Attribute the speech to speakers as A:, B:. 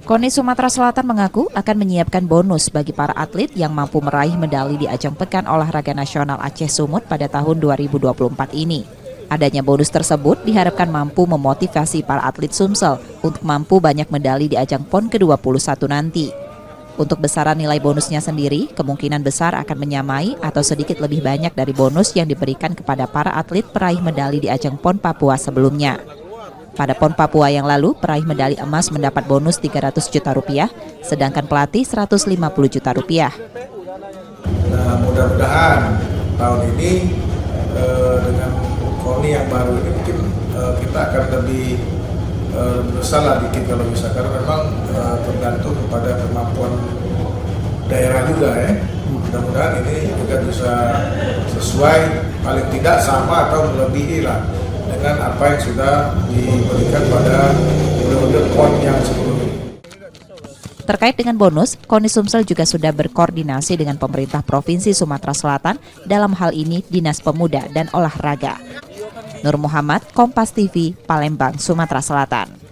A: KONI Sumatera Selatan mengaku akan menyiapkan bonus bagi para atlet yang mampu meraih medali di ajang Pekan Olahraga Nasional Aceh Sumut pada tahun 2024 ini. Adanya bonus tersebut diharapkan mampu memotivasi para atlet Sumsel untuk mampu banyak medali di ajang PON ke-21 nanti. Untuk besaran nilai bonusnya sendiri, kemungkinan besar akan menyamai atau sedikit lebih banyak dari bonus yang diberikan kepada para atlet peraih medali di ajang PON Papua sebelumnya. Pada PON Papua yang lalu, peraih medali emas mendapat bonus 300 juta rupiah, sedangkan pelatih 150 juta rupiah.
B: Nah, mudah-mudahan tahun ini dengan KONI yang baru ini mungkin kita akan lebih besar lah dikit kalau bisa, karena memang tergantung kepada kemampuan daerah juga ya. Mudah-mudahan ini juga bisa sesuai, paling tidak sama atau melebihi lah dengan apa yang sudah diberikan pada undang-undang PON yang sebelumnya.
A: Terkait dengan bonus, KONI Sumsel juga sudah berkoordinasi dengan pemerintah Provinsi Sumatera Selatan, dalam hal ini Dinas Pemuda dan Olahraga. Nur Muhammad, Kompas TV, Palembang, Sumatera Selatan.